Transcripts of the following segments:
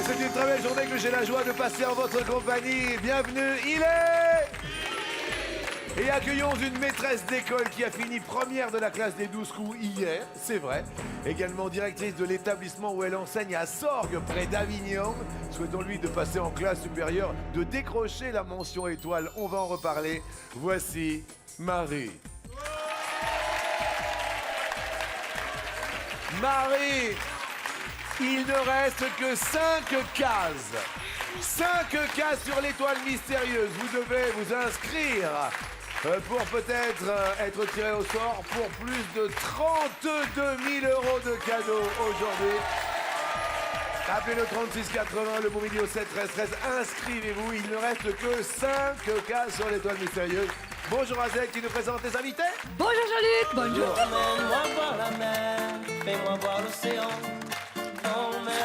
C'est une très belle journée que j'ai la joie de passer en votre compagnie. Bienvenue, il est... Et accueillons une maîtresse d'école qui a fini première de la classe des 12 coups hier, c'est vrai. Également directrice de l'établissement où elle enseigne à Sorgues, près d'Avignon. Souhaitons-lui de passer en classe supérieure, de décrocher la mention étoile. On va en reparler. Voici Marie. Marie, il ne reste que 5 cases. 5 cases sur l'étoile mystérieuse. Vous devez vous inscrire pour peut-être être tiré au sort pour plus de 32 000 € de cadeaux aujourd'hui. Appelez le 3680, le bon milieu 7 13 13. Inscrivez-vous, il ne reste que 5 cases sur l'étoile mystérieuse. Bonjour Azek, qui nous présente les invités. Bonjour Jean-Luc, bonjour. Emmène-moi voir la mer, fais-moi voir l'océan.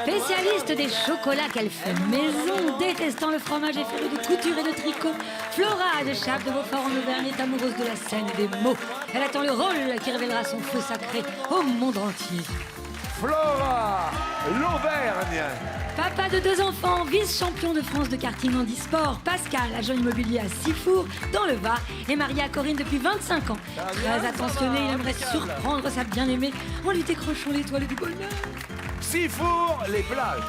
Spécialiste des chocolats qu'elle fait maison, détestant le fromage et féru de couture et de tricot, Flora de Chap de Beaufort en Auvergne est amoureuse de la scène et des mots. Elle attend le rôle qui révélera son feu sacré au monde entier. Flora, l'Auvergne. Papa de 2 enfants, vice-champion de France de karting handisport, Pascal, agent immobilier à Sifour, dans le Var, est marié à Corinne depuis 25 ans. Très attentionné, il aimerait surprendre sa bien-aimée en lui décrochant l'étoile du bonheur. Sifour, les plages.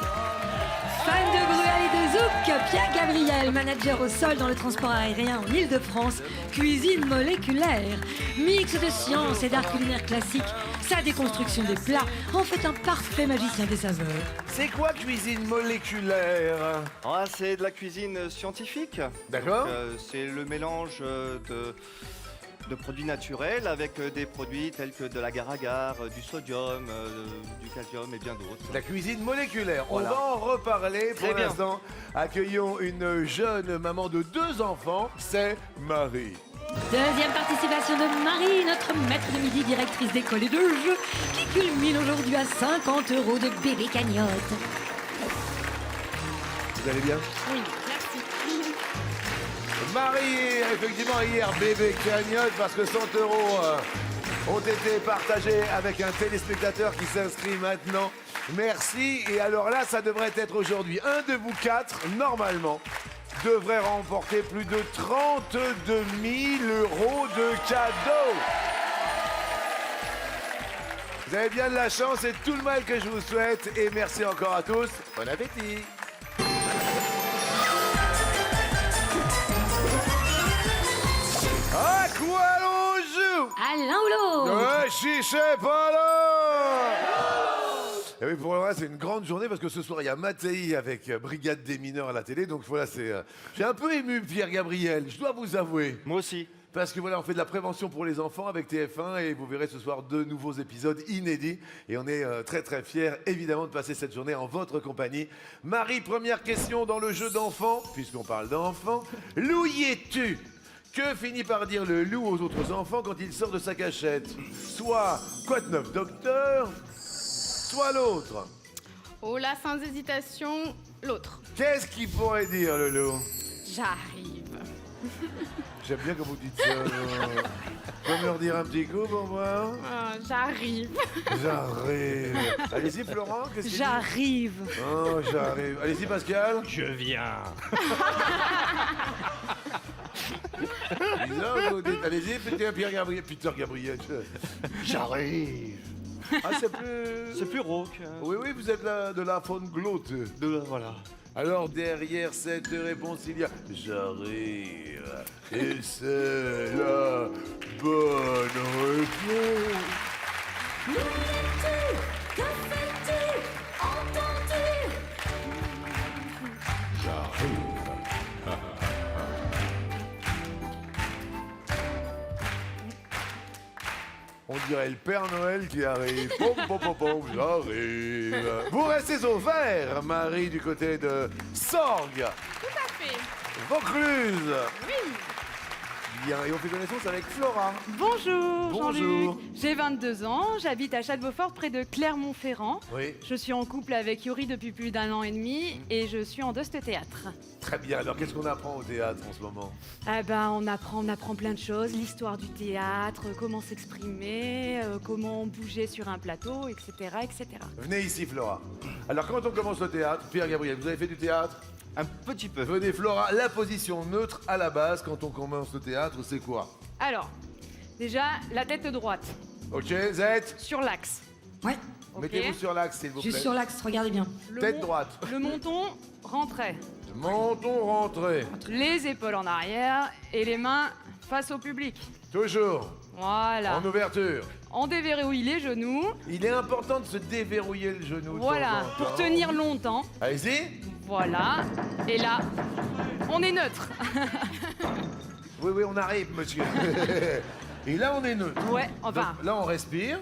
Fan de gruel et de zouk, Pierre Gabriel, manager au sol dans le transport aérien en Ile-de-France, cuisine moléculaire. Mix de science et d'art culinaire classique, sa déconstruction des plats en fait un parfait magicien des saveurs. C'est quoi cuisine moléculaire? Ah, c'est de la cuisine scientifique. D'accord. C'est le mélange de produits naturels avec des produits tels que de l'agar-agar, du sodium, du calcium et bien d'autres. La cuisine moléculaire. Voilà. On va en reparler. Très Pour bien. l'instant, accueillons une jeune maman de 2 enfants. C'est Marie. Deuxième participation de Marie, notre maître de midi, directrice d'école et de jeux, qui culmine aujourd'hui à 50 € de bébé cagnotte. Vous allez bien? Oui, merci. Marie, effectivement, hier, bébé cagnotte parce que 100 € ont été partagés avec un téléspectateur qui s'inscrit maintenant. Merci. Et alors là, ça devrait être aujourd'hui. Un de vous 4, normalement, devrait remporter plus de 32 000 € de cadeaux. Vous avez bien de la chance, c'est tout le mal que je vous souhaite. Et merci encore à tous. Bon appétit. À quoi l'on joue? À l'un ou l'autre. Ouais, chiché pas là. Et oui, pour le reste, c'est une grande journée parce que ce soir, il y a Mattei avec Brigade des mineurs à la télé. Donc voilà, j'ai un peu ému Pierre Gabriel, je dois vous avouer. Moi aussi. Parce que voilà, on fait de la prévention pour les enfants avec TF1 et vous verrez ce soir 2 nouveaux épisodes inédits. Et on est très très fiers évidemment de passer cette journée en votre compagnie. Marie, première question dans le jeu d'enfants, puisqu'on parle d'enfants. Louis-tu? Que finit par dire le loup aux autres enfants quand il sort de sa cachette? Soit quoi de neuf, docteur, soit l'autre. Oh là, sans hésitation, l'autre. Qu'est-ce qu'il pourrait dire le loup? J'arrive. J'aime bien quand vous dites ça. Vous pouvez me leur dire un petit coup pour moi? J'arrive. J'arrive. Allez-y Florent, qu'est-ce qu'il dit? J'arrive. Oh, j'arrive. Allez-y Pascal. Je viens. Bizarre, vous dites. Allez-y, Pierre Gabriel. Peter Gabriel. J'arrive. Ah, c'est plus rauque. Oui, oui, vous êtes de la faune glotte. Voilà. Alors, derrière cette réponse, il y a j'arrive. Et c'est la bonne réponse. On dirait le Père Noël qui arrive. Pom, pom, pom, pom, j'arrive. Vous restez au vert, Marie, du côté de Sorgues, Tout à fait. Vaucluse. Oui. bien. Et on fait connaissance avec Flora. Bonjour, Bonjour. Jean-Luc. J'ai 22 ans, j'habite à Château-Beaufort près de Clermont-Ferrand. Oui. Je suis en couple avec Yuri depuis plus d'1 an et demi et je suis en Dost Théâtre. Très bien. Alors, qu'est-ce qu'on apprend au théâtre en ce moment? Eh ben, on apprend plein de choses, l'histoire du théâtre, comment s'exprimer, comment bouger sur un plateau, etc., etc. Venez ici, Flora. Alors, quand on commence le théâtre, Pierre-Gabriel, vous avez fait du théâtre? Un petit peu. Venez, Flora. La position neutre à la base quand on commence le théâtre, c'est quoi? Alors, déjà, la tête droite, Ok, Z. sur l'axe. Ouais, ok. Mettez-vous sur l'axe, s'il vous plaît. juste sur l'axe, regardez bien. Le Tête mon- droite. Le menton rentré. Menton rentré. Les épaules en arrière et les mains face au public. Toujours. Voilà. En ouverture. On déverrouille les genoux. Il est important de se déverrouiller le genou. de Voilà, temps en pour temps. tenir longtemps. Allez-y. Voilà. Et là, on est neutre. Oui, oui, on arrive, monsieur. Et là, on est neutre. Ouais, enfin, Donc, là, on respire.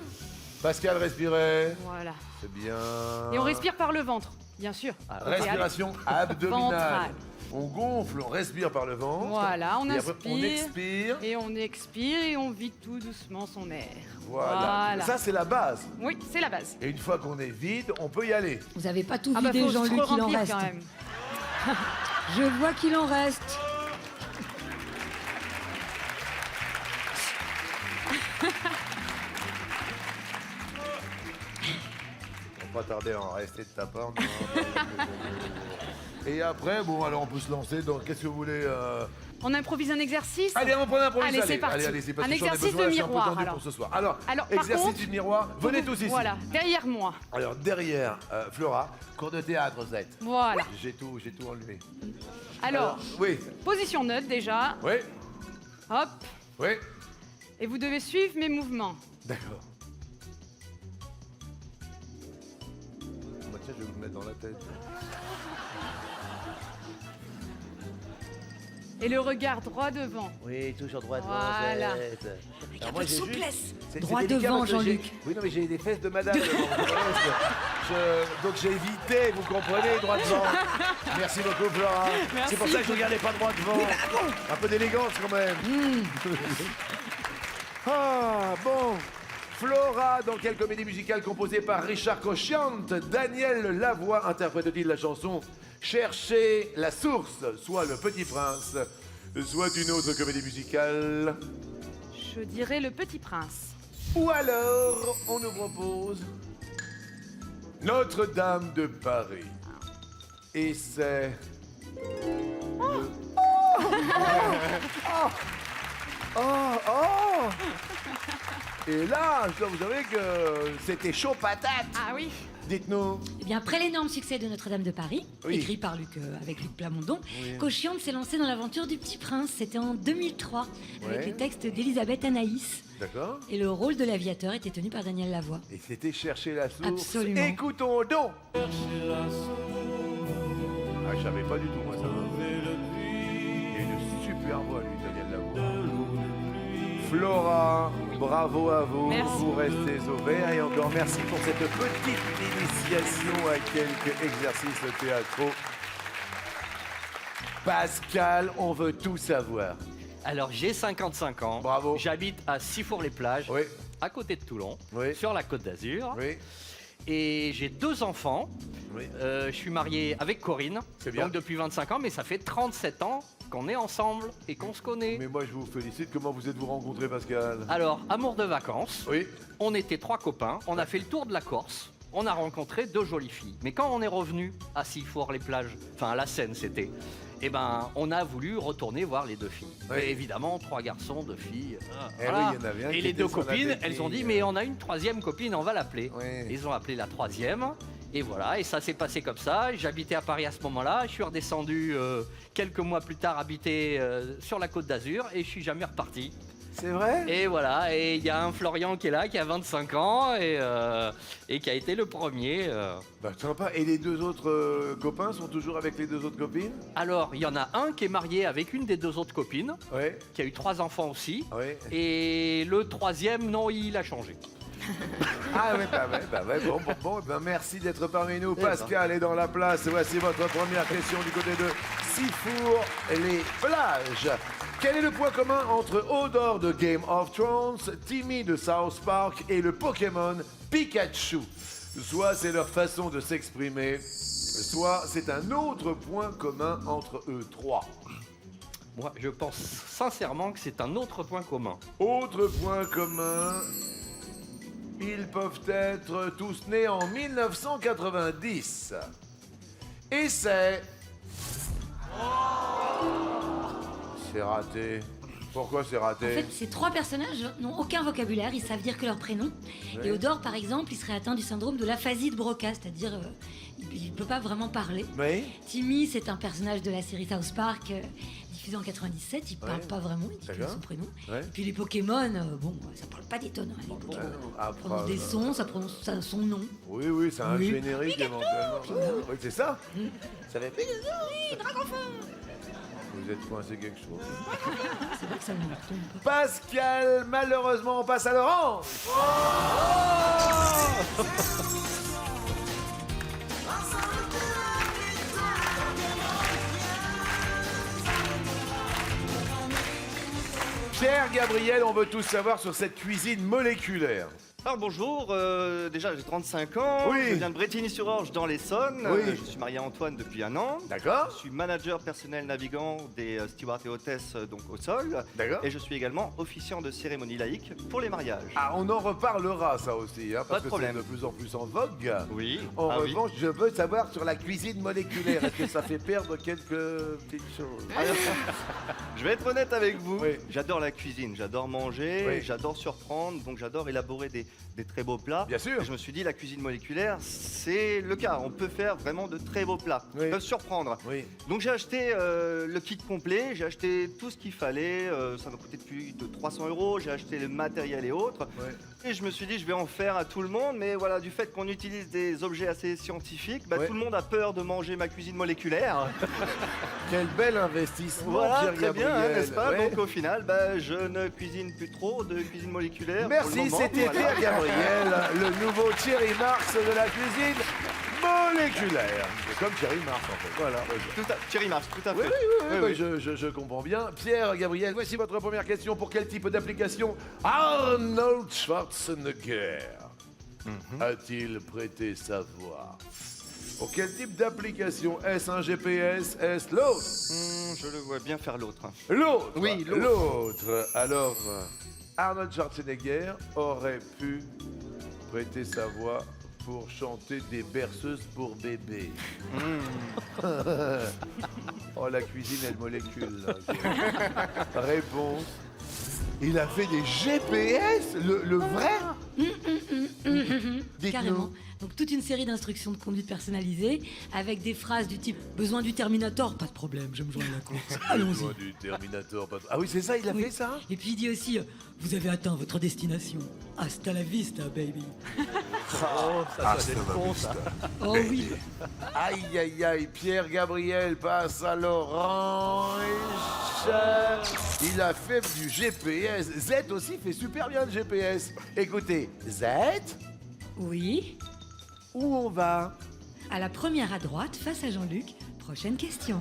Pascal respirait. voilà. C'est bien. Et on respire par le ventre, bien sûr. Au théâtre. Respiration abdominale. Ventrale. On gonfle, on respire par le ventre. Voilà, on Et après, on inspire. expire. Et on expire et on vide tout doucement son air. Voilà. Ça, c'est la base. Oui, c'est la base. Et une fois qu'on est vide, on peut y aller. Vous avez pas tout Ah bah vidé, faut se Jean-Luc, il en remplir reste. quand même. Je vois qu'il en reste. On va pas tarder à en rester de ta part. non. Et après, bon, alors on peut se lancer dans. Qu'est-ce que vous voulez On improvise un exercice. Allez, on prend un improvis. Allez, c'est parti. Allez, c'est parce Un que j'en ai exercice besoin, de je suis un peu miroir, tendu alors. pour ce soir. Alors, Alors, par exercice contre, du miroir. Venez tous ici. Voilà, derrière moi. Alors, derrière, Flora, cours de théâtre, Z. Voilà. J'ai tout enlevé. Alors, Oui, position neutre déjà. oui, Hop. oui. Et vous devez suivre mes mouvements. D'accord. Bah, tiens, je vais vous le mettre dans la tête. Et le regard droit devant. Oui, toujours droit devant. Voilà. Avec un peu de souplesse. C'est Droit délicat devant, parce que Jean-Luc. j'ai- Oui, non, mais j'ai des fesses de madame devant. Donc j'ai évité, vous comprenez, droit devant. Merci beaucoup, Flora. Merci. C'est pour ça que je regardais pas droit devant. Un peu d'élégance quand même. Ah, bon. Flora, dans quelle comédie musicale composée par Richard Cochiante, Daniel Lavoie interprète-t-il la chanson Chercher la source, soit Le Petit Prince, soit une autre comédie musicale? Je dirais le Petit Prince. Ou alors, on nous propose Notre-Dame de Paris. Et c'est... Oh. Et là, je dois vous avouer que c'était chaud patate. Ah oui. Dites-nous. Eh bien, après l'énorme succès de Notre-Dame de Paris, Oui. écrit par Luc, avec Luc Plamondon, Cochiante s'est lancé dans l'aventure du Petit Prince. C'était en 2003, avec Ouais. les textes d'Elisabeth Anaïs. D'accord. Et le rôle de l'aviateur était tenu par Daniel Lavoie. Et c'était chercher la source. Absolument. Écoutons donc. Ah, je savais pas du tout, moi, ça. Il a une super voix, lui, Daniel Lavoie. Flora, bravo à vous. Merci. Vous restez au vert. Et encore merci pour cette petite initiation à quelques exercices théâtraux. Pascal, on veut tout savoir. Alors j'ai 55 ans. Bravo. J'habite à Sifour-les-Plages, Oui, à côté de Toulon, Oui. sur la Côte d'Azur. oui, Et j'ai 2 enfants. oui. Je suis marié avec Corinne, C'est bien. donc depuis 25 ans, mais ça fait 37 ans qu'on est ensemble et qu'on se connaît. Mais moi, je vous félicite. Comment vous êtes-vous rencontrés, Pascal? Alors, amour de vacances, Oui. on était 3 copains, on a fait le tour de la Corse, on a rencontré 2 jolies filles. Mais quand on est revenu à Sifour-les-Plages, enfin à la Seine c'était, eh ben on a voulu retourner voir les 2 filles. Oui. Et évidemment, 3 garçons, 2 filles. Eh oui, il y en avait un Et qui les était 2 sur la copines, béquille. elles ont dit mais on a une 3e copine, on va l'appeler. Oui. Ils ont appelé la 3e. Et voilà, et ça s'est passé comme ça. J'habitais à Paris à ce moment-là. Je suis redescendu quelques mois plus tard habiter sur la Côte d'Azur et je suis jamais reparti. C'est vrai? Et voilà, et il y a un Florian qui est là, qui a 25 ans et qui a été le premier. Bah, sympa. Et les 2 autres copains sont toujours avec les 2 autres copines? Alors, il y en a un qui est marié avec une des 2 autres copines, Oui, qui a eu 3 enfants aussi. oui. Et le 3e, non, il a changé. Ah oui, bah ouais, bon, ben merci d'être parmi nous. Pascal est dans la place. Voici votre première question du côté de Sifour, les plages. Quel est le point commun entre Hodor de Game of Thrones, Timmy de South Park et le Pokémon Pikachu? Soit c'est leur façon de s'exprimer, soit c'est un autre point commun entre eux trois. Moi, je pense sincèrement que c'est un autre point commun. Autre point commun, ils peuvent être tous nés en 1990. Et c'est... C'est raté. Pourquoi c'est raté? En fait, ces trois personnages n'ont aucun vocabulaire, ils savent dire que leur prénom. Et Hodor, par exemple, il serait atteint du syndrome de l'aphasie de Broca, c'est-à-dire il ne peut pas vraiment parler. Oui. Timmy, c'est un personnage de la série South Park, diffusée en 97, il parle pas vraiment, il dit que son prénom. Ouais. Et puis les Pokémon, bon, ça parle pas des tonnes, hein, les Pokémon. Ça prononce des sons, ça prononce son nom. Oui, c'est un Oui. générique éventuellement. Oui, c'est ça. Ça fait Pikachu. Oui, Dragonfeu. Vous êtes coincé quelque chose. C'est vrai que ça ne me retombe pas. Pascal, malheureusement, on passe à l'orange. Pierre Gabriel, on veut tout savoir sur cette cuisine moléculaire. Alors bonjour, déjà j'ai 35 ans, Oui. je viens de Brétigny-sur-Orge dans l'Essonne, Oui. Je suis marié à Antoine depuis 1 an. D'accord. Je suis manager personnel navigant des stewards et hôtesses donc au sol. D'accord. Et je suis également officiant de cérémonie laïque pour les mariages. Ah, on en reparlera ça aussi, hein, Pas parce de que c'est problème. de plus en plus en vogue. Oui. En Ah oui. revanche, je veux savoir sur la cuisine moléculaire. Est-ce que ça fait perdre quelques petites choses? Je vais être honnête avec vous, Oui. j'adore la cuisine, j'adore manger, Oui. j'adore surprendre, donc j'adore élaborer des très beaux plats. Bien sûr. Et je me suis dit, la cuisine moléculaire, c'est le cas. On peut faire vraiment de très beaux plats qui Oui. peuvent surprendre. Oui. Donc j'ai acheté le kit complet, j'ai acheté tout ce qu'il fallait, ça m'a coûté plus de 300 €, j'ai acheté le matériel et autres. Ouais. Et je me suis dit, je vais en faire à tout le monde, mais voilà, du fait qu'on utilise des objets assez scientifiques, Ouais. tout le monde a peur de manger ma cuisine moléculaire. Quel bel investissement, Voilà, Pierre très bien, Gabriel. n'est-ce pas? Ouais. Donc au final, je ne cuisine plus trop de cuisine moléculaire. pour le Merci, moment, c'était voilà. Pierre Gabriel, le nouveau Thierry Marx de la cuisine moléculaire. C'est comme Thierry Marx en fait. Voilà. Thierry Marx, tout à fait. Oui, Oui, oui. Je comprends bien. Pierre Gabriel, voici votre première question. Pour quel type d'application Arnold Schwarzenegger a-t-il prêté sa voix? Pour quel type d'application? Est-ce un GPS? Est-ce l'autre? Je le vois bien faire l'autre. L'autre. Oui, l'autre. Alors, Arnold Schwarzenegger aurait pu prêter sa voix pour chanter des berceuses pour bébés. Oh, la cuisine, elle molécule. Là. Réponse. Il a fait des GPS, le vrai? Dites-nous. Carrément. Donc toute une série d'instructions de conduite personnalisées avec des phrases du type « Besoin du Terminator, pas de problème, je me joins à la course. Allons-y. Besoin du Terminator. Ah oui, c'est ça, il a Oui. fait ça? Et puis il dit aussi Vous avez atteint votre destination. Hasta la vista, baby. Oh, ça doit être con, ça. Oh oui. Aïe, aïe, aïe, Pierre Gabriel passe à l'orange. Il a fait du GPS. Z aussi fait super bien le GPS. Écoutez, Z, Oui. où on va? À la première à droite, face à Jean-Luc. Prochaine question.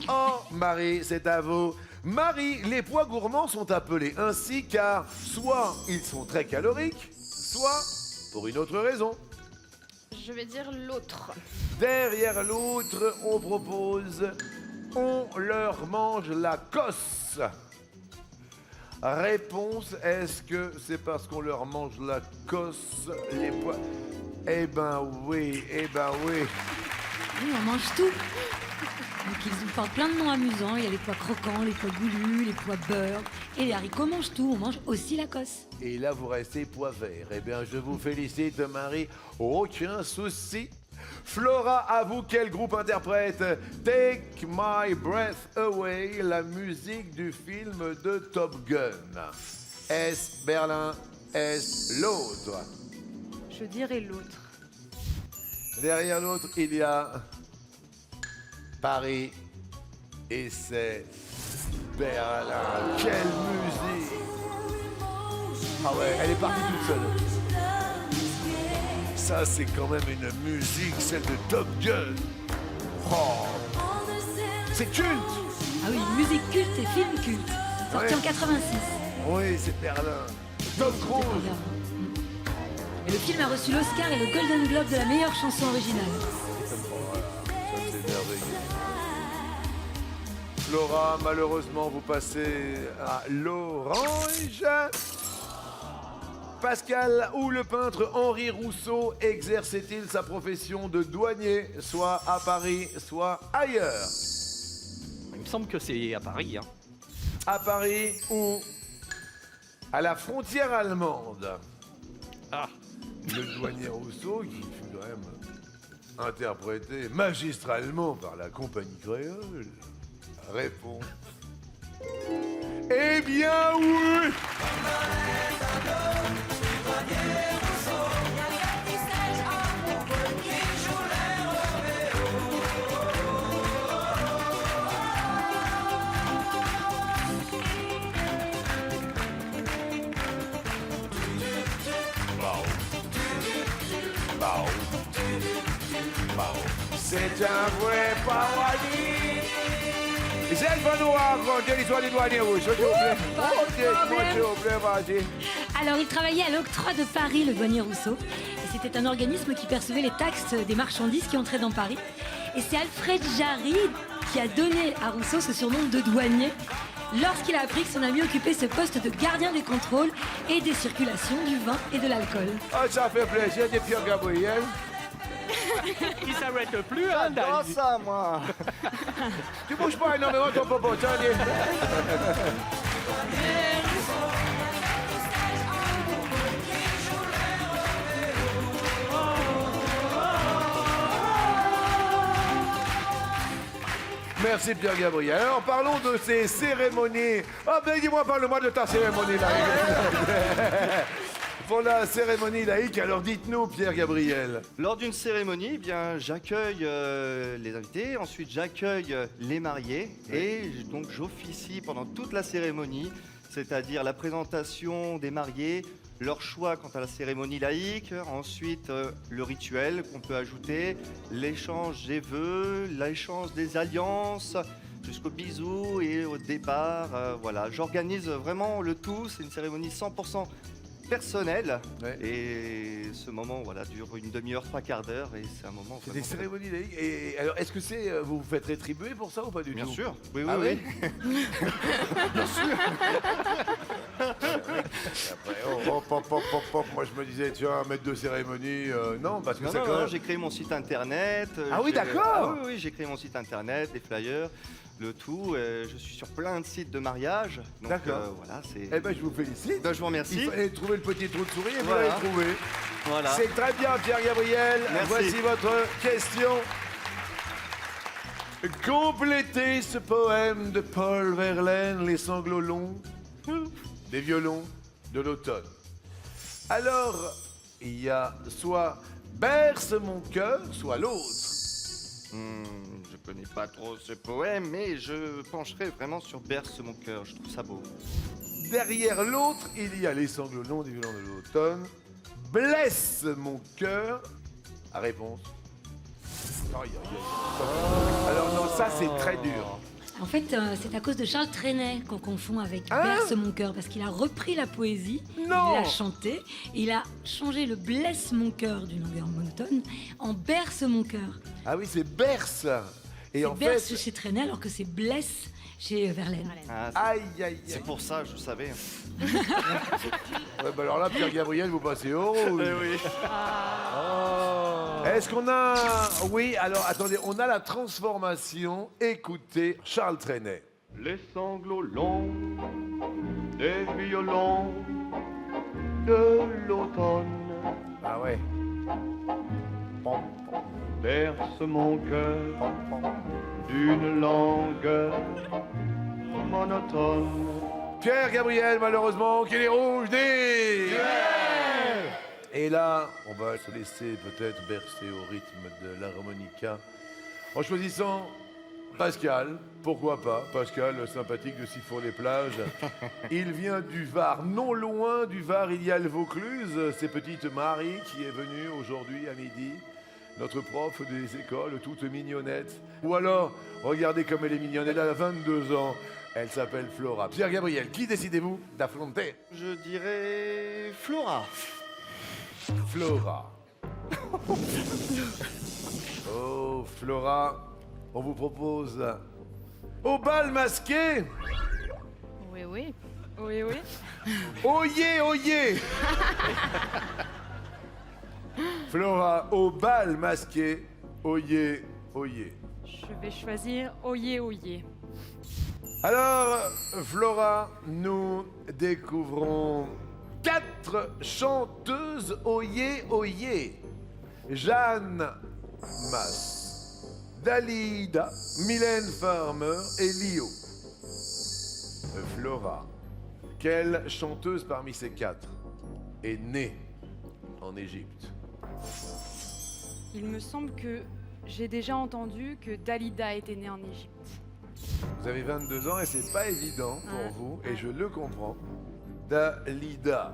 Oh, Marie, c'est à vous. Marie, les pois gourmands sont appelés ainsi car soit ils sont très caloriques, soit pour une autre raison. Je vais dire l'autre. Derrière l'autre, on propose on leur mange la cosse. Réponse, est-ce que c'est parce qu'on leur mange la cosse, les pois? Eh ben oui, eh ben oui. Oui, on mange tout. Donc ils portent plein de noms amusants. Il y a les pois croquants, les pois goulus, les pois beurre. Et les haricots mangent tout. On mange aussi la cosse. Et là, vous restez pois vert. Eh bien, je vous félicite, Marie. Aucun souci. Flora, à vous, quel groupe interprète Take My Breath Away, la musique du film de Top Gun? Est-ce Berlin? Est-ce l'autre? Je dirais l'autre. Derrière l'autre, il y a Paris. Et c'est Berlin. Quelle musique! Ah ouais, elle est partie toute seule. Ça, c'est quand même une musique, celle de Top Gun. Oh, c'est culte! Ah oui, musique culte et film culte. Sorti en 86. Oui, c'est Berlin. Tom Cruise. Et le film a reçu l'Oscar et le Golden Globe de la meilleure chanson originale. Ça, c'est merveilleux. Flora, malheureusement, vous passez à l'orange. Pascal, où le peintre Henri Rousseau exerçait-il sa profession de douanier, soit à Paris, soit ailleurs? Il me semble que c'est à Paris. Hein. À Paris ou à la frontière allemande? Ah, Le douanier Rousseau, qui fut quand même interprété magistralement par la compagnie créole, répond. Eh bien oui! C'est un vrai paradis. C'est elle va nous raconter l'histoire du douanier rouge, s'il vous plaît. Dites-moi, s'il vous plaît, vas-y. Alors, il travaillait à l'Octroi de Paris, le douanier Rousseau. Et c'était un organisme qui percevait les taxes des marchandises qui entraient dans Paris. Et c'est Alfred Jarry qui a donné à Rousseau ce surnom de douanier lorsqu'il a appris que son ami occupait ce poste de gardien des contrôles et des circulations du vin et de l'alcool. Ah, ça fait plaisir, des Pierre Gabriel. il s'arrête plus, hein, J'adore ça, moi. Tu bouges pas énormément ton popo, tiens, allez. Merci Pierre Gabriel. Alors parlons de ces cérémonies. Ah ben dis-moi, parle-moi de ta cérémonie laïque. Pour la cérémonie laïque, alors dites-nous Pierre Gabriel. Lors d'une cérémonie, eh bien, j'accueille les invités, ensuite j'accueille les mariés et donc j'officie pendant toute la cérémonie, c'est-à-dire la présentation des mariés, leur choix quant à la cérémonie laïque, ensuite le rituel qu'on peut ajouter, l'échange des vœux, l'échange des alliances, jusqu'au bisou et au départ. Voilà, j'organise vraiment le tout, c'est une cérémonie 100% personnelle. Ouais. Et ce moment voilà, dure une demi-heure, 3/4 d'heure et c'est un moment C'est des vraiment... cérémonies laïques. Et alors, est-ce que c'est vous vous faites rétribuer pour ça ou pas du Bien tout? sûr, oui, Ah oui, oui. oui. Après, hop, moi je me disais, tiens, un maître de cérémonie, non, parce que Non, c'est non, quand non, même... j'ai créé mon site internet. Ah oui, j'ai- d'accord. Ah oui, oui, j'ai créé mon site internet, des flyers, le tout. Je suis sur plein de sites de mariage. Donc, D'accord. voilà, c'est... Eh ben, je vous félicite. Ben, je vous remercie. Il fallait trouver le petit trou de souris et vous Voilà. l'avez trouvé. Voilà. C'est très bien, Pierre Gabriel. Merci. Voici votre question. Complétez ce poème de Paul Verlaine, Les sanglots longs des violons de l'automne. Alors, il y a soit berce mon cœur, soit l'autre. Je connais pas trop ce poème, mais je pencherai vraiment sur Berce mon cœur. Je trouve ça beau. Derrière l'autre, il y a Les sanglots longs des violons de l'automne. Blesse mon cœur. À réponse. Aïe, aïe, aïe. Alors non, ça c'est très dur. En fait, c'est à cause de Charles Trenet qu'on confond avec Hein? Berce mon cœur, parce qu'il a repris la poésie, Non. il l'a chanté, il a changé le blesse mon cœur d'une longueur monotone en berce mon cœur. Ah oui, c'est berce. Et C'est en berce fait, chez Trenet alors que c'est blesse chez Verlaine. Ah, aïe, aïe, aïe. c'est pour ça, je savais. Ouais, bah alors là, Pierre Gabriel, vous passez au rouge. oui. Est-ce qu'on a... Oui, alors attendez, on a la transformation. Écoutez Charles Trenet. Les sanglots longs des violons de l'automne Ah ouais. bercent mon cœur d'une langue monotone. Pierre Gabriel, malheureusement, qu'il est rouge des... Et là, on va se laisser peut-être bercer au rythme de l'harmonica en choisissant Pascal. Pourquoi pas? Pascal, le sympathique de Sifour-les-Plages. Il vient du Var. Non loin du Var, il y a le Vaucluse. C'est petite Marie qui est venue aujourd'hui à midi notre prof des écoles, toute mignonnette. Ou alors, regardez comme elle est mignonne, elle a 22 ans. Elle s'appelle Flora. Pierre Gabriel, qui décidez-vous d'affronter? Je dirais Flora. Flora. Oh, Flora, on vous propose au bal masqué. Oui, oui. Oui, oui. Oyez, oyez. Flora, au bal masqué. Oyez, oyez. Je vais choisir Oyez, Oyez. Alors, Flora, nous découvrons 4 chanteuses oyez, oyez. Jeanne Masse, Dalida, Mylène Farmer et Lio. Flora, quelle chanteuse parmi ces 4 est née en Égypte? Il me semble que j'ai déjà entendu que Dalida était née en Égypte. Vous avez 22 ans et c'est pas évident pour Ouais. vous, et je le comprends. Dalida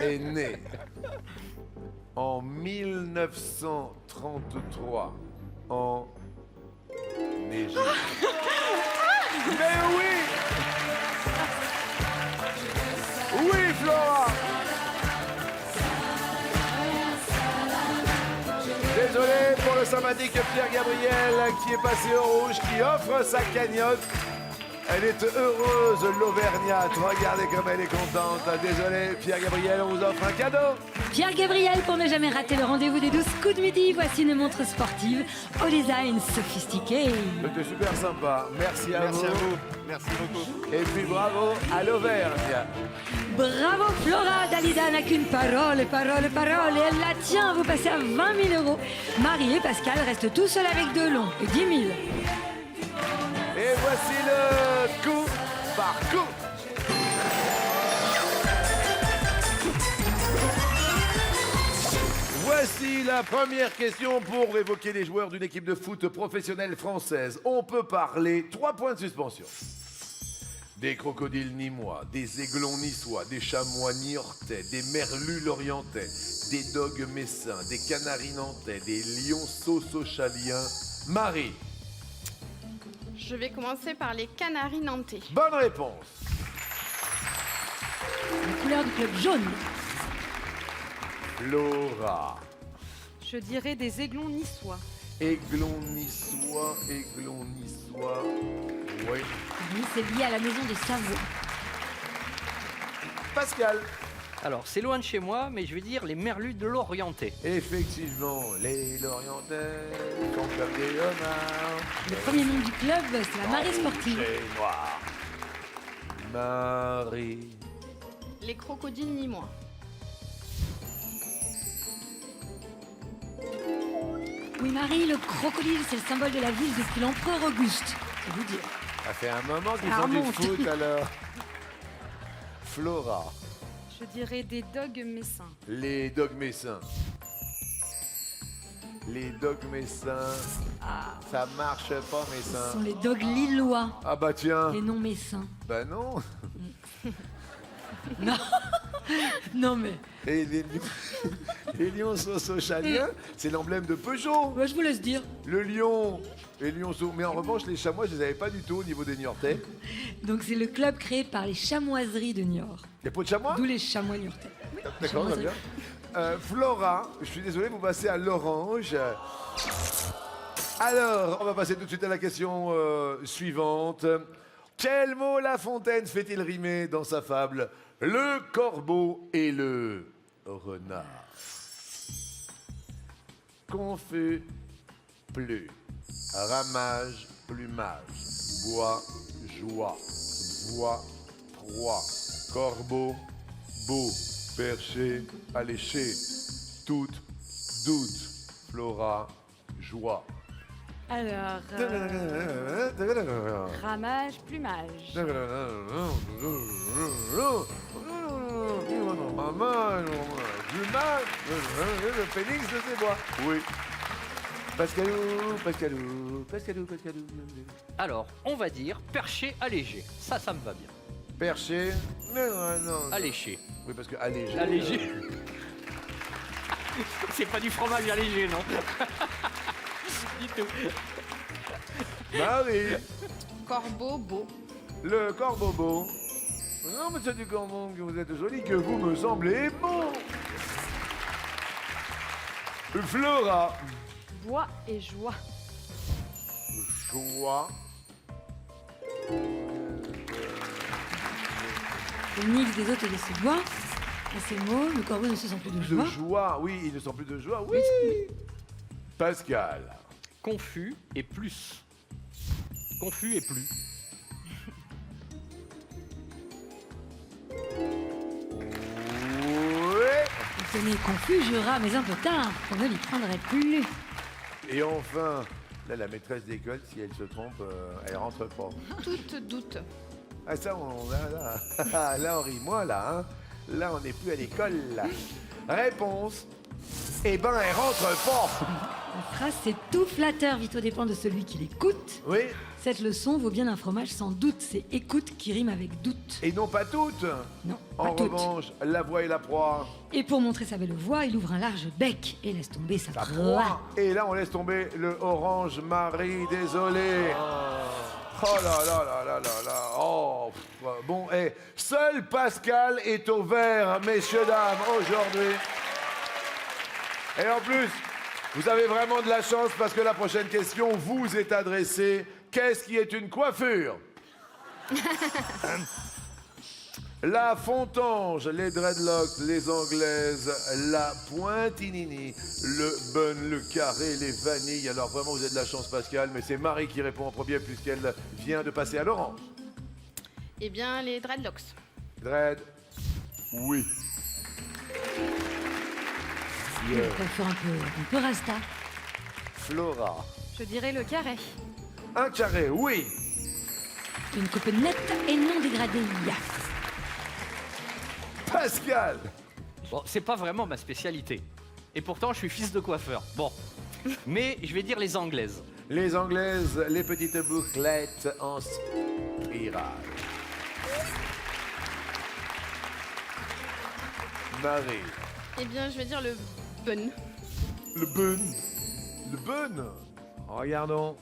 est née en 1933 en Égypte. Mais oui! Oui, Flora! Désolé pour le sympathique Pierre Gabriel qui est passé au rouge, qui offre sa cagnotte. Elle est heureuse, l'Auvergnate. Regardez comme elle est contente. Désolé, Pierre Gabriel, on vous offre un cadeau. Pierre Gabriel, pour ne jamais rater le rendez-vous des 12 coups de midi, voici une montre sportive au design sophistiqué. C'était super sympa. Merci à vous. Merci à vous. Merci beaucoup. Et puis bravo à l'Auvergne. Bravo Flora, Dalida n'a qu'une parole, parole, parole, et elle la tient. Vous passez à 20 000 euros. Marie et Pascal restent tout seuls avec Delon et 10 000. Et voici le coup par coup. Voici la première question pour évoquer les joueurs d'une équipe de foot professionnelle française. On peut parler 3 points de suspension. Des crocodiles nîmois, des aiglons niçois, des chamois niortais, des merlus lorientais, des dogues messins, des canaris nantais, des lions sosochaliens. Marie, Je vais commencer par les Canaries nantais. bonne réponse. La couleur du club jaune. Laura, Je dirais des aiglons niçois. aiglon niçois, aiglon niçois. Oui. Oui, c'est lié à la maison de Savoie. Pascal. Alors, c'est loin de chez moi, mais je vais dire les merlus de l'Orienté. Effectivement, les Lorientais sont comme des homards. Le premier nom du club, c'est la Marée Sportive. Chez noir. Marie. Les crocodiles nîmois. Oui, Marie, le crocodile, c'est le symbole de la ville depuis l'empereur Auguste. C'est vous dire. Ça fait un moment qu'ils Ça font du remonte. foot alors. Flora. Je dirais des dogues messins. Les dogues messins. Les dogues messins. Ça marche pas, Ce messins. sont les dogs lillois, Ah bah tiens. les noms messins. Bah non. Non, non mais, Et les lions sosochaliens, c'est l'emblème de Peugeot. moi, je vous laisse dire. Le lion et lion so. Mais en revanche, les chamois, je les avais pas du tout au niveau des Niortais. Donc c'est le club créé par les chamoiseries de Niort. Il y a pas de chamois? D'où les chamois niortais. D'accord, très bien. Flora, je suis désolé, vous passez à l'orange. Alors, on va passer tout de suite à la question suivante. Quel mot La Fontaine fait-il rimer dans sa fable Le corbeau et le renard? Confus, plus, ramage, plumage, bois, joie, voix, proie, corbeau, beau, perché, alléché, toute, doute, Flora, joie. Alors, ramage, plumage. Le phénix de ses bois. Oui. Pascalou, Pascalou, Pascalou, Pascalou. Alors, on va dire perché allégé. Ça me va bien. Perché. Non, non, non. Alléché. Oui, parce que allégé. Allégé. C'est pas du fromage allégé, non? Du tout. Marie, Corbeau, beau. le corbeau. Non, monsieur Ducormont, que vous êtes joli, que vous me semblez beau. Flora, Bois et joie. joie. Le mix des autres et de ses voix. À ces mots, le corbeau ne se sent plus de De joie. joie, oui, il ne sent plus de joie, oui. Pascal. Confus et plus. Confus et plus. Ouais. Il tenait confus, jura, mais un peu tard, qu'on ne l'y prendrait plus. Et enfin, là, la maîtresse d'école, si elle se trompe, elle rentre pas. Toute doute. Ah ça, là, on rit moins, là, hein. Là, on n'est plus à l'école, là. Réponse. Eh ben, elle rentre pas. La phrase, c'est tout flatteur, vite au dépend de celui qui l'écoute. Oui, Cette leçon vaut bien un fromage sans doute. C'est écoute qui rime avec doute. et non pas toutes. Non, pas En toutes. revanche, la voix et la proie. Et pour montrer sa belle voix, il ouvre un large bec et laisse tomber sa La proie. proie. Et là, on laisse tomber le orange Marie, désolé. Oh là là là là là là. Oh, pff, bon, et seul Pascal est au vert, messieurs, dames, aujourd'hui. Et en plus, vous avez vraiment de la chance parce que la prochaine question vous est adressée. Qu'est-ce qui est une coiffure? La fontange, les dreadlocks, les anglaises, la pointinini, le bun, le carré, les vanilles. Alors vraiment, vous avez de la chance, Pascal, mais c'est Marie qui répond en premier puisqu'elle vient de passer à l'orange. Eh bien, les dreadlocks. Dread, oui. Une coiffure un peu rasta. Flora, Je dirais le carré. un carré, oui. Une coupe nette et non dégradée. Pascal, Bon, c'est pas vraiment ma spécialité. Et pourtant, je suis fils de coiffeur. Bon. Mais je vais dire les anglaises. les anglaises, les petites bouclettes en spirale. Marie. Eh bien, je vais dire le bun. Le bun. Le bun. Regardons.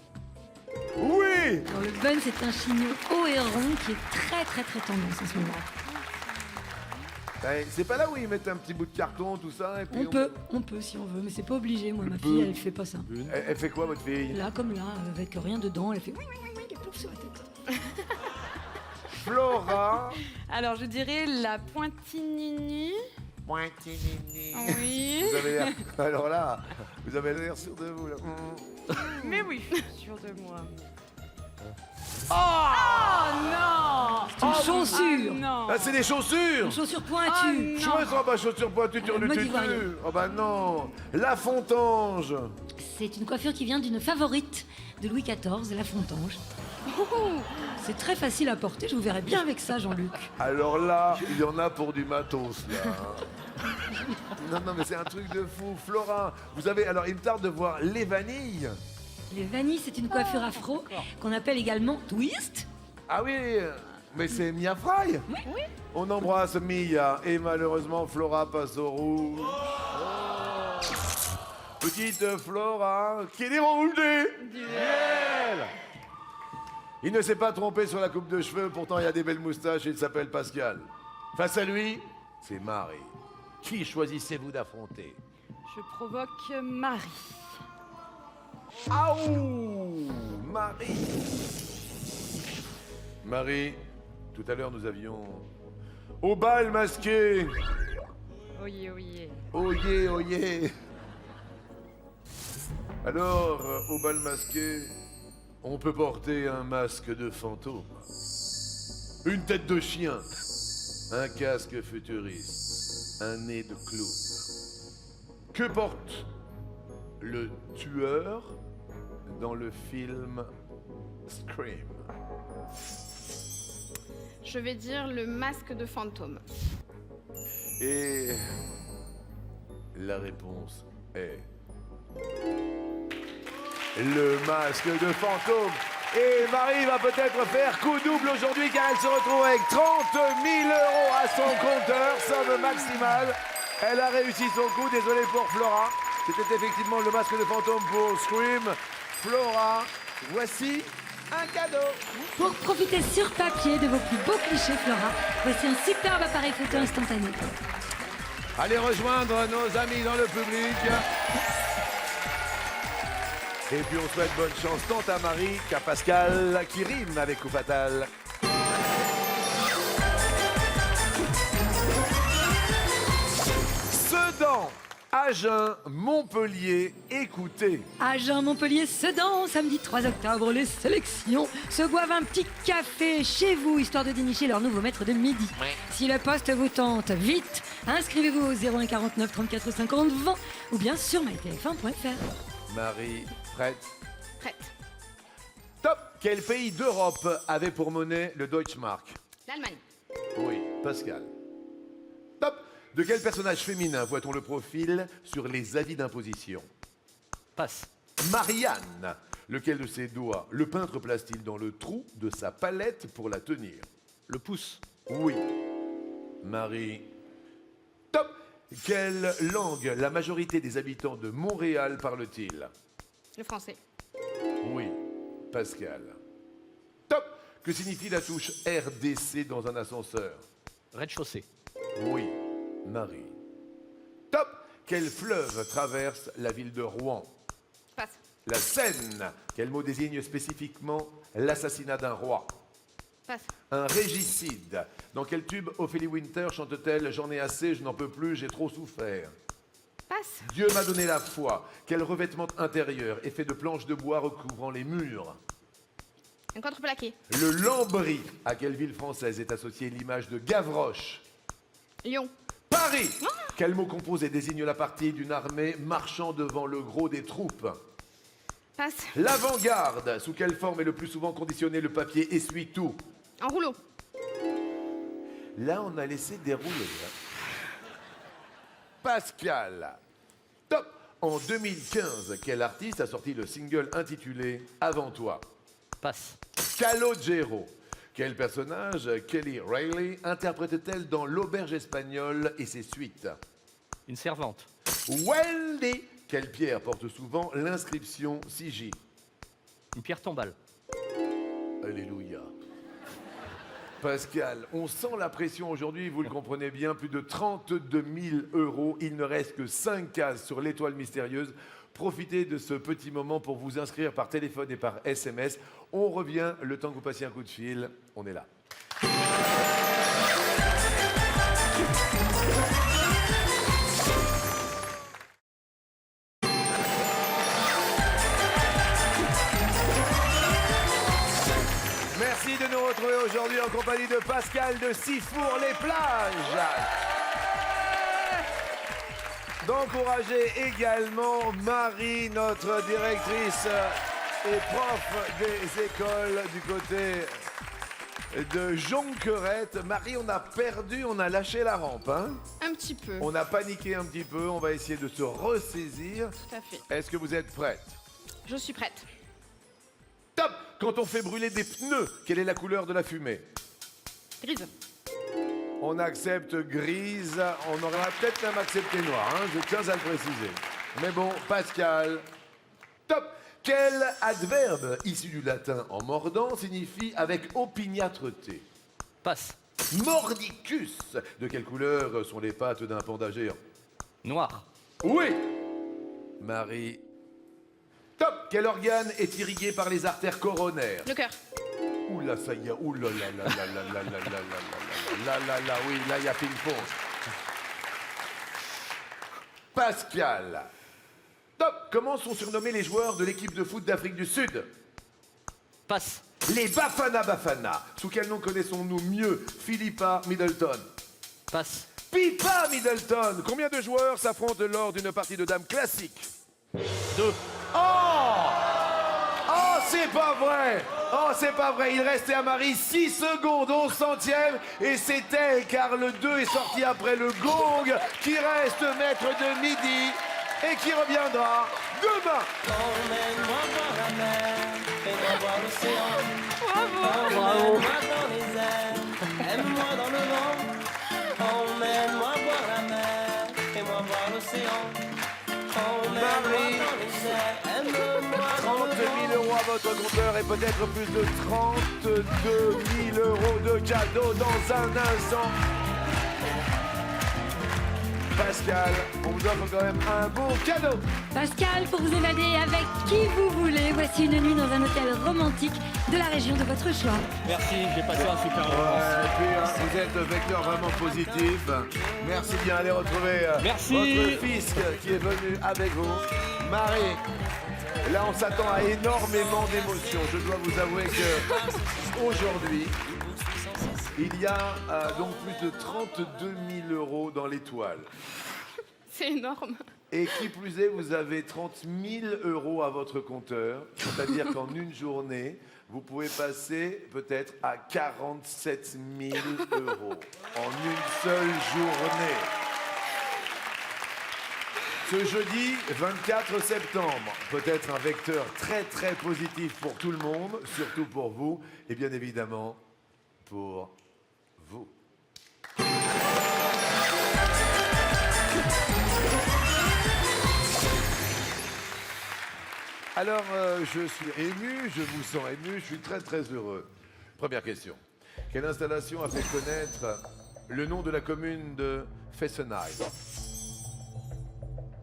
Oui. Alors, le bun, c'est un chignon haut et rond qui est très tendance en ce moment. Ben, c'est pas là où ils mettent un petit bout de carton, tout ça, et puis On peut si on veut, mais c'est pas obligé. Moi, Le ma fille, bun. elle fait pas ça. Elle fait quoi, votre fille? Là, comme là, avec rien dedans, elle fait oui, et pouf sur la tête. Flora. Alors, je dirais la pointinini. Pointinini. Oui. Vous avez l'air... Alors là, vous avez l'air sûr de vous, là. Mais oui, je suis sûre de moi. Oh Non. C'est une chaussure. Non. Ah, c'est des chaussures. Une chaussure pointue. Ah, non. Je ne sens pas chaussures pointues sur le Moi, tutu. j'y vois rien. Oh bah non. La fontange. C'est une coiffure qui vient d'une favorite de Louis XIV, la fontange. C'est très facile à porter, je vous verrai bien avec ça, Jean-Luc. Alors là, il y en a pour du matos, là. Non, mais c'est un truc de fou. Flora, vous avez... Alors, il me tarde de voir les vanilles. Les vanilles, c'est une coiffure afro qu'on appelle également twist. Ah oui, mais c'est Mia Fry. Oui. On embrasse Mia. Et malheureusement, Flora passe au rouge. Petite Flora, qui est déroulée. Il ne s'est pas trompé sur la coupe de cheveux, pourtant il a des belles moustaches et il s'appelle Pascal. Face à lui, c'est Marie. Qui choisissez-vous d'affronter? Je provoque Marie. Aouh, Marie. Marie, tout à l'heure nous avions... Au bal masqué. Oyez, oyez. Oyez, oyez. Alors, au bal masqué, on peut porter un masque de fantôme, une tête de chien, un casque futuriste, un nez de clown. Que porte le tueur dans le film Scream? Je vais dire le masque de fantôme. Et la réponse est le masque de fantôme. Et Marie va peut-être faire coup double aujourd'hui car elle se retrouve avec 30 000 € à son compteur, somme maximale. Elle a réussi son coup, désolé pour Flora. C'était effectivement le masque de fantôme pour Scream. Flora, voici un cadeau. Pour profiter sur papier de vos plus beaux clichés, Flora, voici un superbe appareil photo instantané. Allez rejoindre nos amis dans le public. Et puis on souhaite bonne chance tant à Marie qu'à Pascal, qui rime avec coup fatal. Sedan, Agen, Montpellier, écoutez. Agen, Montpellier, Sedan, samedi 3 octobre, les sélections se boivent un petit café chez vous, histoire de dénicher leur nouveau maître de midi. Si le poste vous tente, vite, inscrivez-vous au 01 49 34 50 20 ou bien sur mytf1.fr. Marie, prête? Prête. Top. Quel pays d'Europe avait pour monnaie le Deutschmark? L'Allemagne. Oui, Pascal. Top. De quel personnage féminin voit-on le profil sur les avis d'imposition? Passe. Marianne. Lequel de ses doigts le peintre place-t-il dans le trou de sa palette pour la tenir? Le pouce. Oui. Marie. Top. Quelle langue la majorité des habitants de Montréal parlent-ils? Le français. Oui. Pascal. Top. Que signifie la touche RDC dans un ascenseur? Rez-de-chaussée. Oui. Marie. Top. Quel fleuve traverse la ville de Rouen? Passe. La Seine. Quel mot désigne spécifiquement l'assassinat d'un roi? Passe. Un régicide. Dans quel tube Ophélie Winter chante-t-elle « J'en ai assez, je n'en peux plus, j'ai trop souffert » Passe. Dieu m'a donné la foi. Quel revêtement intérieur est fait de planches de bois recouvrant les murs? Un contreplaqué. Le lambris. À quelle ville française est associée l'image de Gavroche? Lyon. Paris. Quel mot composé désigne la partie d'une armée marchant devant le gros des troupes? Passe. L'avant-garde. Sous quelle forme est le plus souvent conditionné le papier essuie-tout? En rouleau. Là, on a laissé dérouler. Pascal. Top. En 2015, quel artiste a sorti le single intitulé « Avant toi » Passe. Calogero. Quel personnage Kelly Reilly interprète-t-elle dans L'Auberge espagnole et ses suites? Une servante. Wendy. Quelle pierre porte souvent l'inscription Sigi? Une pierre tombale. Alléluia. Pascal, on sent la pression aujourd'hui, vous le comprenez bien, plus de 32 000 €. Il ne reste que 5 cases sur l'étoile mystérieuse. Profitez de ce petit moment pour vous inscrire par téléphone et par SMS. On revient le temps que vous passiez un coup de fil. On est là. Merci de nous retrouver aujourd'hui en compagnie de Pascal de Sifour-les-Plages. D'encourager également Marie, notre directrice et prof des écoles du côté de Jonquerette. Marie, on a perdu, on a lâché la rampe, hein? Un petit peu. On a paniqué un petit peu, on va essayer de se ressaisir. Tout à fait. Est-ce que vous êtes prête? Je suis prête. Top! Quand on fait brûler des pneus, quelle est la couleur de la fumée? Grise. On accepte grise, on aurait peut-être même accepté noir, hein, je tiens à le préciser. Mais bon, Pascal. Top! Quel adverbe issu du latin en mordant signifie avec opiniâtreté? Passe. Mordicus. De quelle couleur sont les pattes d'un panda géant? Noir. Oui! Marie. Top! Quel organe est irrigué par les artères coronaires? Le cœur. Ouh là, ça y a, ouh là là là là là là là là là là, oui, là il y a ping-pong. Pascal. Top. Comment sont surnommés les joueurs de l'équipe de foot d'Afrique du Sud? Passe. Les Bafana Bafana. Sous quel nom connaissons-nous mieux Philippa Middleton? Passe. Pippa Middleton. Combien de joueurs s'affrontent lors d'une partie de dames classique? 2. Oh! Oh, c'est pas vrai! Oh, c'est pas vrai! Il restait à Marie 6 secondes, 11 centièmes, et c'est elle, car le 2 est sorti après le gong, qui reste maître de midi, et qui reviendra demain! Emmène-moi voir la mer, fais-moi voir l'océan. Bravo. Emmène-moi dans les airs, aime-moi dans le vent. Emmène-moi voir la mer, l'océan. Emmène-moi Marie. dans les airs, aime-moi 30 000 euros à votre compteur et peut-être plus de 32 000 euros de cadeaux dans un instant. Pascal, on vous offre quand même un beau cadeau. Pascal, pour vous évader avec qui vous voulez, voici une nuit dans un hôtel romantique de la région de votre choix. Merci, j'ai passé un super moment. Ouais, et puis, hein, vous êtes vecteur vraiment positif. Merci bien, allez retrouver Merci. votre fils qui est venu avec vous. Marie, là on s'attend à énormément d'émotions. Je dois vous avouer que aujourd'hui, il y a donc plus de 32 000 euros dans l'étoile. C'est énorme. Et qui plus est, vous avez 30 000 euros à votre compteur. C'est-à-dire qu'en une journée, vous pouvez passer peut-être à 47 000 euros. En une seule journée. Ce jeudi 24 septembre, peut-être un vecteur très très positif pour tout le monde, surtout pour vous, et bien évidemment pour vous. Alors, je suis ému, je vous sens ému, je suis très très heureux. Première question. Quelle installation a fait connaître le nom de la commune de Fessenheim?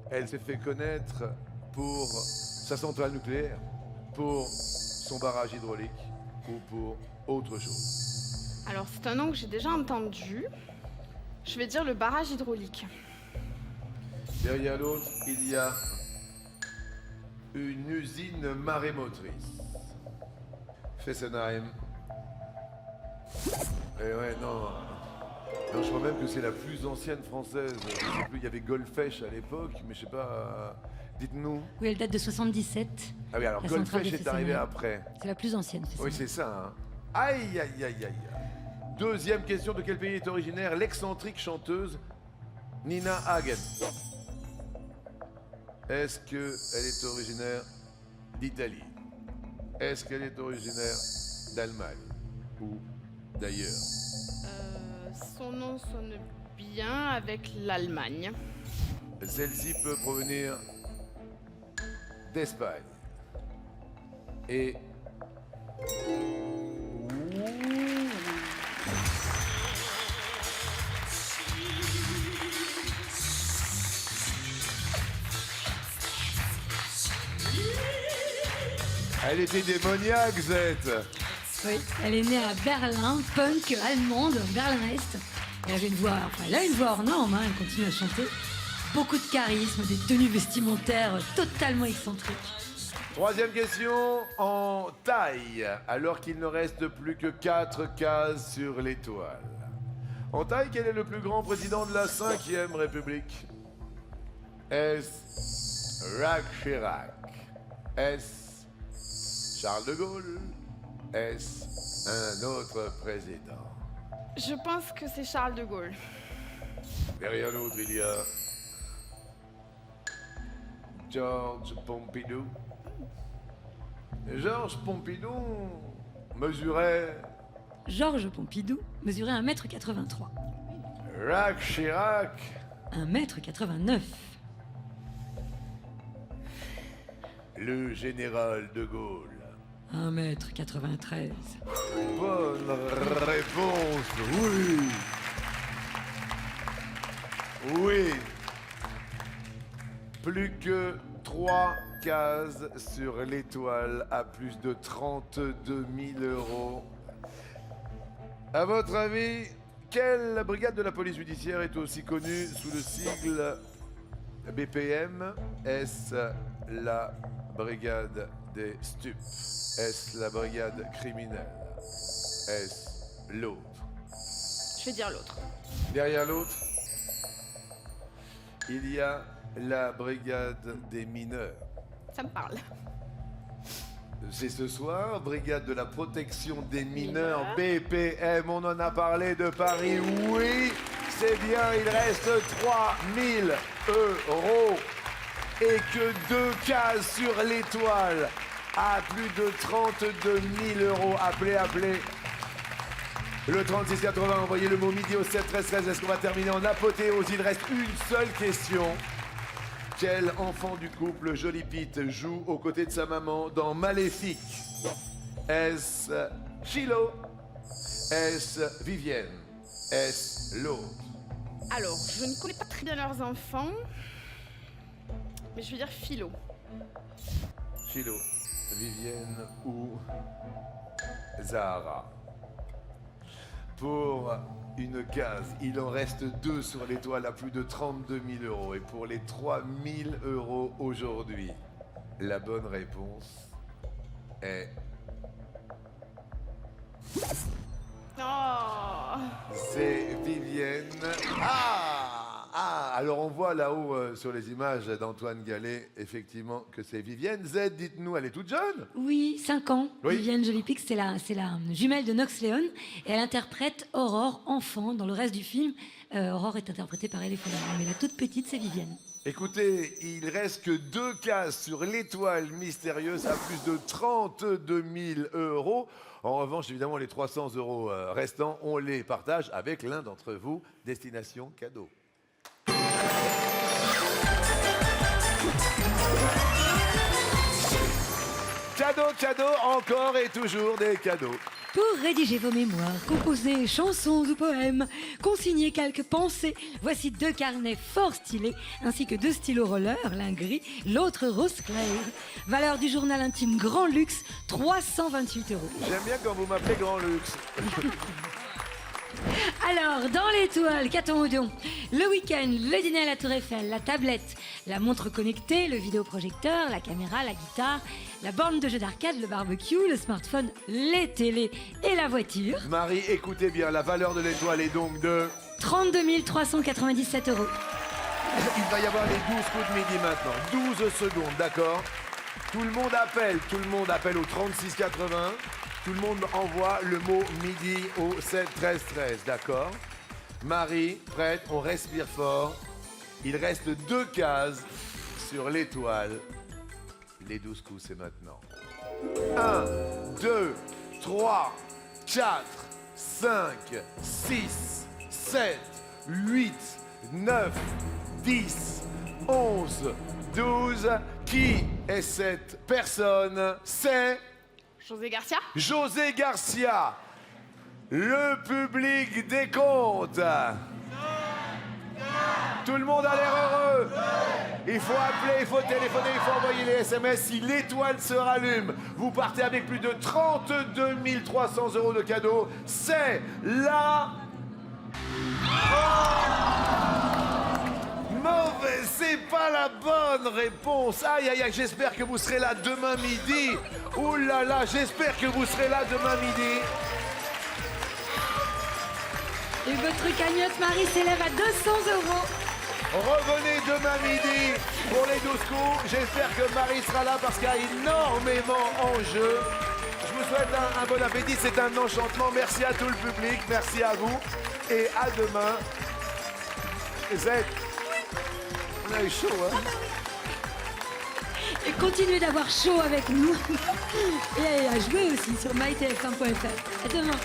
Elle s'est fait connaître pour sa centrale nucléaire, pour son barrage hydraulique ou pour autre chose? Alors, c'est un nom que j'ai déjà entendu. Je vais dire le barrage hydraulique. Derrière l'autre, il y a une usine marémotrice. Fessenheim. Eh ouais, non. Non, je crois même que c'est la plus ancienne française. Je sais plus, il y avait Goldfish à l'époque, mais je sais pas. Dites-nous. Oui, elle date de 77. Ah oui, alors La centrale Goldfish de est arrivé Fessenheim. après. C'est la plus ancienne. Oui, c'est ça. Hein. Aïe, aïe, aïe, aïe. Deuxième question, de quel pays est originaire l'excentrique chanteuse Nina Hagen? Est-ce qu'elle est originaire d'Italie? Est-ce qu'elle est originaire d'Allemagne ou d'ailleurs? Son nom sonne bien avec l'Allemagne. Celle-ci peut provenir d'Espagne. Et... Elle était démoniaque, cette. Oui, elle est née à Berlin, punk allemande, Berlin-Est. Elle avait une voix, enfin, elle a une voix hors norme, hein, elle continue à chanter. Beaucoup de charisme, des tenues vestimentaires totalement excentriques. Troisième question, en taille, alors qu'il ne reste plus que 4 cases sur l'étoile. En taille, quel est le plus grand président de la 5e République? Est-ce Jacques Chirac? Est-ce Charles de Gaulle? Est-ce un autre président? Je pense que c'est Charles de Gaulle. Derrière l'autre, il y a Georges Pompidou. Georges Pompidou mesurait... Georges Pompidou mesurait 1m83. Jacques Chirac 1m89. Le général de Gaulle. 1m93. Bonne réponse, oui. Oui. Plus que 3 cases sur l'étoile à plus de 32 000 euros. À votre avis, quelle brigade de la police judiciaire est aussi connue sous le sigle BPM? Est-ce la brigade des stupes? Est-ce la brigade criminelle? Est-ce l'autre? Je vais dire l'autre. Derrière l'autre, il y a la brigade des mineurs. Ça me parle. C'est ce soir, brigade de la protection des mineurs, BPM, on en a parlé de Paris, oui, c'est bien, il reste 3 000 euros et que 2 cases sur l'étoile à plus de 32 000 euros. Appelez le 3680, envoyez le mot midi au 7 13 13. Est-ce qu'on va terminer en apothéose? Il reste une seule question. Quel enfant du couple Jolie Pete joue aux côtés de sa maman dans Maléfique? Est-ce Chilo? Est-ce Vivienne? Est-ce l'autre? Alors, je ne connais pas très bien leurs enfants, mais je vais dire Philo. Chilo, Vivienne ou Zahara? Pour une case, il en reste 2 sur l'étoile à plus de 32 000 €. Et pour les 3 000 € aujourd'hui, la bonne réponse est... Oh. C'est Vivienne. Alors on voit là-haut sur les images d'Antoine Gallet, effectivement, que c'est Vivienne. Z, dites-nous, elle est toute jeune? Oui, 5 ans. Oui. Vivienne Jolie-Pic, c'est la jumelle de Knox Leon. Et elle interprète Aurore, enfant. Dans le reste du film, Aurore est interprétée par Elie Fontaine. Mais la toute petite, c'est Vivienne. Écoutez, il reste que 2 cases sur l'étoile mystérieuse à plus de 32 000 €. En revanche, évidemment, les 300 € restants, on les partage avec l'un d'entre vous. Destination cadeau. Cadeau, encore et toujours des cadeaux. Pour rédiger vos mémoires, composer chansons ou poèmes, consigner quelques pensées, voici 2 carnets fort stylés, ainsi que 2 stylos roller, l'un gris, l'autre rose clair. Valeur du journal intime Grand Luxe, 328 €. J'aime bien quand vous m'appelez Grand Luxe. Alors, dans l'étoile, qu'a-t-on au don? Le week-end, le dîner à la Tour Eiffel, la tablette, la montre connectée, le vidéoprojecteur, la caméra, la guitare, la borne de jeu d'arcade, le barbecue, le smartphone, les télés et la voiture. Marie, écoutez bien, la valeur de l'étoile est donc de... 32 397 €. Il va y avoir les 12 coups de midi maintenant. 12 secondes, d'accord? Tout le monde appelle au 36 80. Tout le monde envoie le mot midi au 7 13 13, d'accord? Marie, prête, on respire fort. Il reste 2 cases sur l'étoile. Les 12 coups, c'est maintenant. 1, 2, 3, 4, 5, 6, 7, 8, 9, 10, 11, 12. Qui est cette personne? C'est... José Garcia. José Garcia. Le public décompte. Tout le monde a l'air heureux. Il faut appeler, il faut téléphoner, il faut envoyer les SMS. Si l'étoile se rallume, vous partez avec plus de 32 300 € de cadeaux. C'est la... Mauvaise, c'est pas la bonne réponse. Aïe, aïe, aïe, j'espère que vous serez là demain midi. Ouh là là, j'espère que vous serez là demain midi. Et votre cagnotte, Marie, s'élève à 200 €. Revenez demain midi pour les 12 coups. J'espère que Marie sera là parce qu'il y a énormément en jeu. Je vous souhaite un bon appétit, c'est un enchantement. Merci à tout le public, merci à vous. Et à demain. Z. On a eu chaud, hein? Et continuez d'avoir chaud avec nous. Et à jouer aussi sur mytf1.fr. À demain.